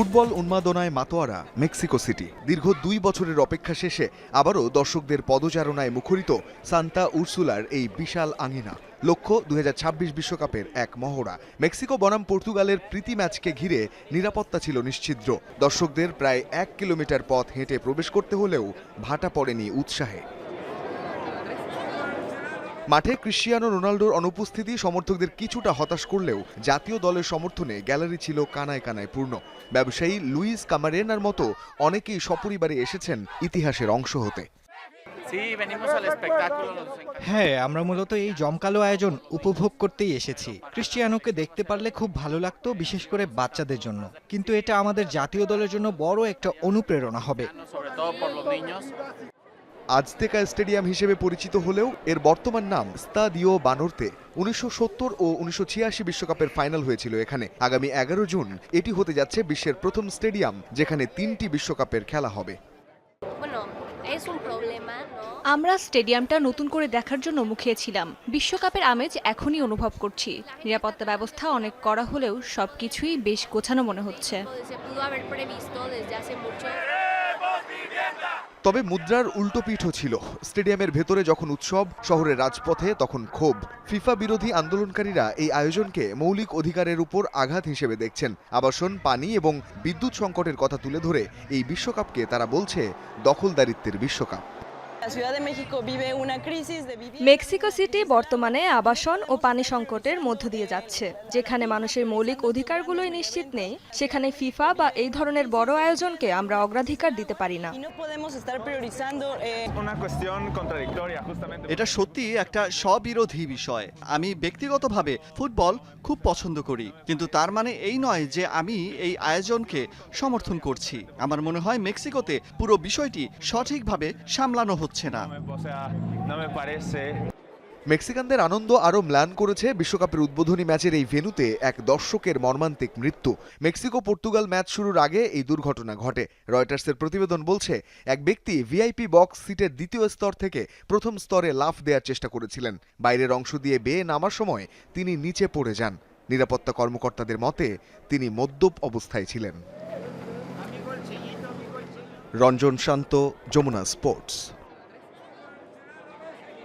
Football উন্মাদনায় মাতোয়ারা Mexico city. দীর্ঘ 2 বছরের অপেক্ষা শেষে আবারও দর্শকদের পদচারণায় মুখরিত সান্তা উরসুলার এই বিশাল আঙিনা। লক্ষ্য 2026 বিশ্বকাপের এক মহড়া। মেক্সিকো বনাম পর্তুগালের প্রীতি ম্যাচকে ঘিরে নিরাপত্তা ছিল নিশ্ছিদ্র। দর্শকদের প্রায় 1 কিলোমিটার পথ হেঁটে প্রবেশ করতে হলেও ভাটা পড়েনি উৎসাহে। মাঠে ক্রিশ্চিয়ানো রোনাল্ডোর অনুপস্থিতি সমর্থকদের কিছুটা হতাশ করলেও জাতীয় দলের সমর্থনে গ্যালারি ছিল কানায় কানায় পূর্ণ। ব্যবসায়ী লুইস কামারেনার মতো অনেকেই সপরিবারে এসেছেন ইতিহাসের অংশ হতে। হ্যাঁ, আমরা মূলত এই জমকালো আয়োজন উপভোগ করতেই এসেছি। ক্রিশ্চিয়ানোকে দেখতে পারলে খুব ভালো লাগতো, বিশেষ করে বাচ্চাদের জন্য। কিন্তু এটা আমাদের জাতীয় দলের জন্য বড় একটা অনুপ্রেরণা হবে। আজতেকা স্টেডিয়াম হিসেবে পরিচিত হলেও এর বর্তমান নাম স্তাদিও বানর্তে। 1970 ও 1986 বিশ্বকাপের ফাইনাল হয়েছিল এখানে। আগামী 11 জুন এটি হতে যাচ্ছে বিশ্বের প্রথম স্টেডিয়াম যেখানে 3টি বিশ্বকাপের খেলা হবে। আমরা স্টেডিয়ামটা নতুন করে দেখার জন্য মুখিয়েছিলাম। বিশ্বকাপের আমেজ এখনই অনুভব করছি। নিরাপত্তা ব্যবস্থা অনেক কড়া হলেও সবকিছুই বেশ গোছানো মনে হচ্ছে। তবে মুদ্রার উল্টো পিঠও ছিল। স্টেডিয়ামের ভেতরে যখন উৎসব, শহরের রাজপথে তখন ক্ষোভ। ফিফা বিরোধী আন্দোলনকারীরা এই আয়োজনকে মৌলিক অধিকারের উপর আঘাত হিসেবে দেখছেন। আবাসন, পানি এবং বিদ্যুৎ সংকটের কথা তুলে ধরে এই বিশ্বকাপকে তারা বলছে দখলদারিত্বের বিশ্বকাপ। মেক্সিকো সিটি বর্তমানে আবাসন ও পানি সংকটের মধ্য দিয়ে যাচ্ছে। যেখানে মানুষের মৌলিক অধিকারগুলোই নিশ্চিত নেই, সেখানে ফিফা বা এই ধরনের বড় আয়োজনকে আমরা অগ্রাধিকার দিতে পারি না। এটা সত্যি একটা স্ববিরোধী বিষয়। আমি ব্যক্তিগতভাবে ফুটবল খুব পছন্দ করি, কিন্তু তার মানে এই নয় যে আমি এই আয়োজনকে সমর্থন করছি। আমার মনে হয় মেক্সিকোতে পুরো বিষয়টি সঠিকভাবে সামলানো হচ্ছে না। মেক্সিকানদের আনন্দ আরও ম্লান করেছে বিশ্বকাপের উদ্বোধনী ম্যাচের এই ভেন্যুতে এক দর্শকের মর্মান্তিক মৃত্যু। মেক্সিকো পর্তুগাল ম্যাচ শুরুর আগে এই দুর্ঘটনা ঘটে। রয়টার্সের প্রতিবেদন বলছে, এক ব্যক্তি ভিআইপি বক্স সিটের দ্বিতীয় স্তর থেকে প্রথম স্তরে লাফ দেওয়ার চেষ্টা করেছিলেন। বাইরের অংশ দিয়ে বেয়ে নামার সময় তিনি নিচে পড়ে যান। নিরাপত্তা কর্মকর্তাদের মতে তিনি মদ্যপ অবস্থায় ছিলেন। রঞ্জন শান্ত, যমুনা স্পোর্টস।